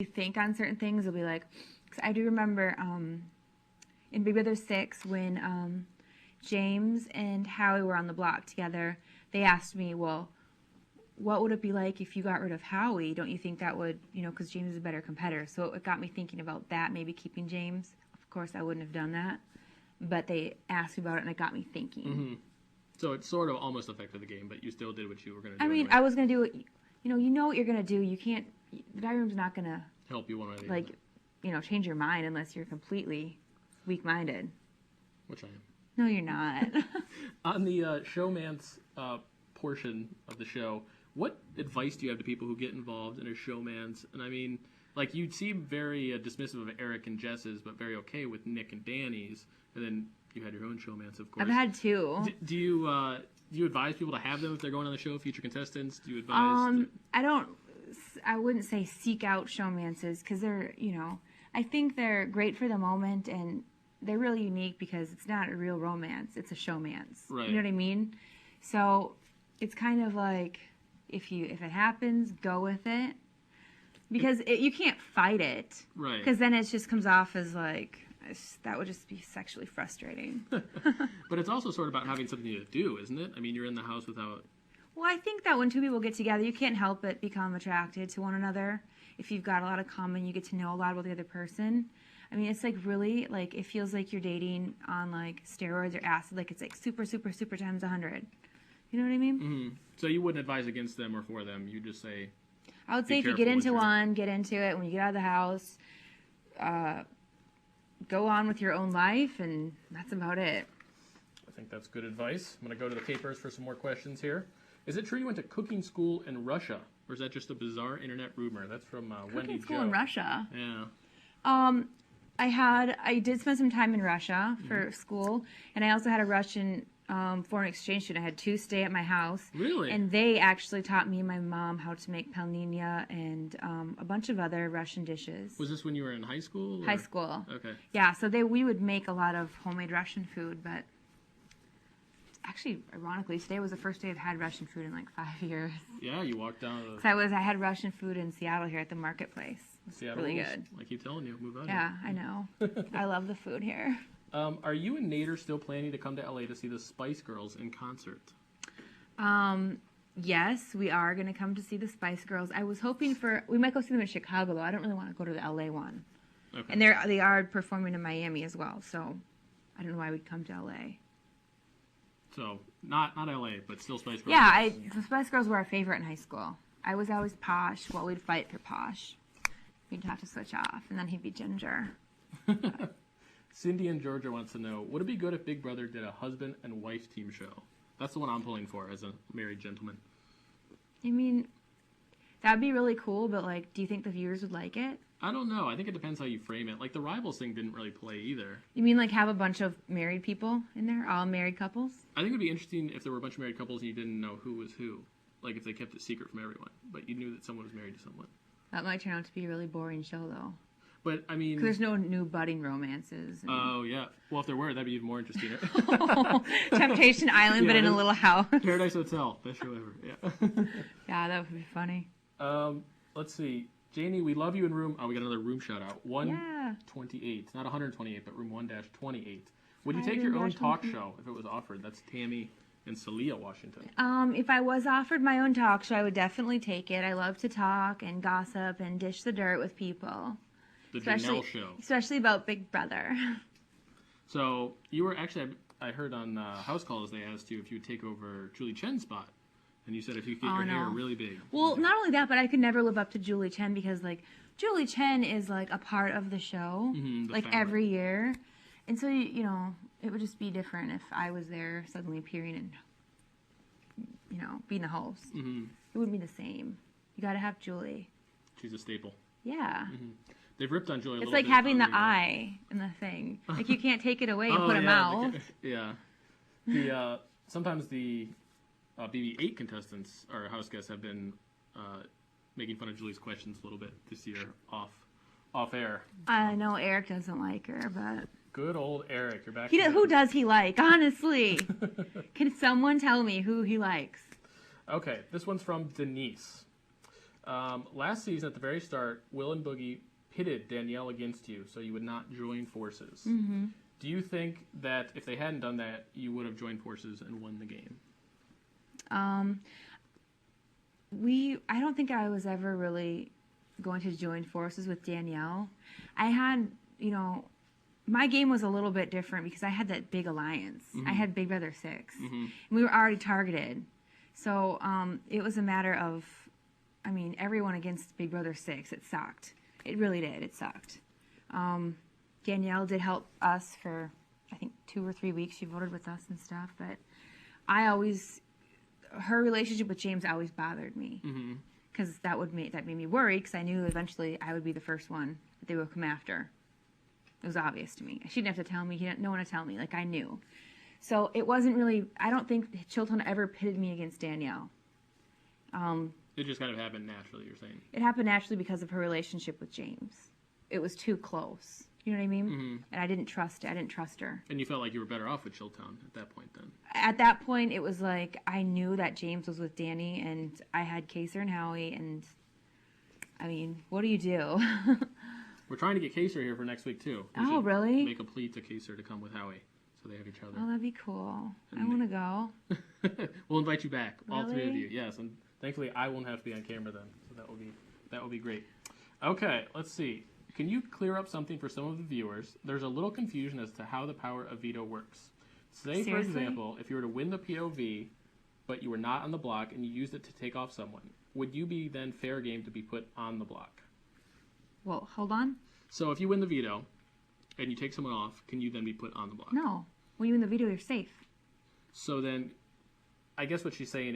you think on certain things, it'll be like, 'cause I do remember in Big Brother 6 when James and Howie were on the block together, they asked me, well, what would it be like if you got rid of Howie? Don't you think that would, because James is a better competitor. So it got me thinking about that, maybe keeping James. Of course, I wouldn't have done that. But they asked me about it, and it got me thinking. Mm-hmm. So it sort of almost affected the game, but you still did what you were going to do. I mean, anyway. I was going to do it. You know what you're going to do. You can't, the diary room's not going to help you one way or the other. Change your mind unless you're completely weak-minded. Which I am. No, you're not. On the showmance portion of the show, what advice do you have to people who get involved in a showmance? And I mean, like, you seem very dismissive of Eric and Jess's, but very okay with Nick and Danny's. And then you had your own showmance, of course. I've had two. Do you advise people to have them if they're going on the show, future contestants? Do you advise? I wouldn't say seek out showmances because they're, I think they're great for the moment and they're really unique because it's not a real romance. It's a showmance. Right. You know what I mean? So it's kind of like if it happens, go with it because you can't fight it. Right. Because then it just comes off as like, that would just be sexually frustrating. But it's also sort of about having something to do, isn't it? I mean, you're in the house without... Well, I think that when two people get together, you can't help but become attracted to one another. If you've got a lot of common, you get to know a lot about the other person. I mean, it's like really, like, it feels like you're dating on, like, steroids or acid. Like, it's like super, super, super times 100. You know what I mean? Mm-hmm. So you wouldn't advise against them or for them. You just say... I would say if you get into one, get into it. When you get out of the house, go on with your own life, and that's about it. I think that's good advice. I'm going to go to the papers for some more questions here. Is it true you went to cooking school in Russia, or is that just a bizarre internet rumor? That's from Wendy Cooking school Joe. in Russia? Yeah. I did spend some time in Russia for school, and I also had a Russian foreign exchange student. I had two stay at my house. Really? And they actually taught me and my mom how to make pelnina and a bunch of other Russian dishes. Was this when you were in high school? Or? High school. Okay. Yeah, so we would make a lot of homemade Russian food, but actually, ironically, today was the first day I've had Russian food in like 5 years. Yeah, you walked down to I had Russian food in Seattle here at the marketplace. Seattle. Really good. I keep telling you, move out. Yeah, I know. I love the food here. Are you and Nader still planning to come to LA to see the Spice Girls in concert? Yes, we are going to come to see the Spice Girls. I was hoping we might go see them in Chicago, though. I don't really want to go to the LA one. Okay. And they are performing in Miami as well, so I don't know why we'd come to LA. So, not LA, but still Spice Girls. Yeah, the Spice Girls were our favorite in high school. I was always Posh. Well, we'd fight for Posh. We'd have to switch off, and then he'd be Ginger. Cindy in Georgia wants to know, would it be good if Big Brother did a husband and wife team show? That's the one I'm pulling for as a married gentleman. I mean, that'd be really cool, but, like, do you think the viewers would like it? I don't know. I think it depends how you frame it. Like, the Rivals thing didn't really play either. You mean, like, have a bunch of married people in there? All married couples? I think it would be interesting if there were a bunch of married couples and you didn't know who was who. Like, if they kept it secret from everyone. But you knew that someone was married to someone. That might turn out to be a really boring show, though. But, I mean... 'Cause there's no new budding romances. Oh, yeah. Well, if there were, that'd be even more interesting. Temptation Island, but in a little house. Paradise Hotel. Best show ever. Yeah. Yeah, that would be funny. Let's see. Janie, we love you in room... Oh, we got another room shout-out. 128. Yeah. Not 128, but room 1-28. Would you take your own talk show if it was offered? That's Tammy in Celia, Washington. If I was offered my own talk show, I would definitely take it. I love to talk and gossip and dish the dirt with people. The Janelle Show. Especially about Big Brother. So, you were actually... I heard on House Calls they asked you if you would take over Julie Chen's spot. And you said if you could get your hair really big. Well, not only that, but I could never live up to Julie Chen because, like, Julie Chen is, like, a part of the show. The like, family. Every year. And so, you know, it would just be different if I was there suddenly appearing and, you know, being the host. Mm-hmm. It wouldn't be the same. You got to have Julie. She's a staple. Yeah. Mm-hmm. They've ripped on Julie a it's little like bit. having the eye in the thing. Like, you can't take it away and put a mouth. Yeah. Sometimes the BB8 contestants or house guests have been making fun of Julie's questions a little bit this year off air. I know Eric doesn't like her, but... Good old Eric. You're back. Who does he like, honestly? Can someone tell me who he likes? Okay, this one's from Denise. Last season, at the very start, Will and Boogie pitted Danielle against you, so you would not join forces. Mm-hmm. Do you think that if they hadn't done that, you would have joined forces and won the game? I don't think I was ever really going to join forces with Danielle. I had, my game was a little bit different because I had that big alliance. Mm-hmm. I had Big Brother 6. Mm-hmm. And we were already targeted. So it was a matter of, everyone against Big Brother 6. It sucked. It really did. It sucked. Danielle did help us for, I think, 2 or 3 weeks. She voted with us and stuff. But her relationship with James always bothered me. Because that made me worry because I knew eventually I would be the first one that they would come after. It was obvious to me. She didn't have to tell me. No one to tell me. Like, I knew. So it wasn't really, I don't think Chilton ever pitted me against Danielle. It just kind of happened naturally, you're saying? It happened naturally because of her relationship with James. It was too close. You know what I mean? Mm-hmm. And I didn't trust it. I didn't trust her. And you felt like you were better off with Chilltown at that point then? At that point, it was like I knew that James was with Danny, and I had Kaser and Howie, and what do you do? We're trying to get Kaser here for next week, too. We Oh, should really? make a plea to Kaser to come with Howie, so they have each other. Oh, that'd be cool. I want to go. We'll invite you back, all three of Really? you. Yes, and thankfully I won't have to be on camera then, so that will be great. Okay, let's see. Can you clear up something for some of the viewers? There's a little confusion as to how the power of veto works. Say, for Seriously? example, if you were to win the POV, but you were not on the block and you used it to take off someone, would you be then fair game to be put on the block? Well, hold on. So if you win the veto and you take someone off, can you then be put on the block? No. When you win the video, you're safe. So then, I guess what she's saying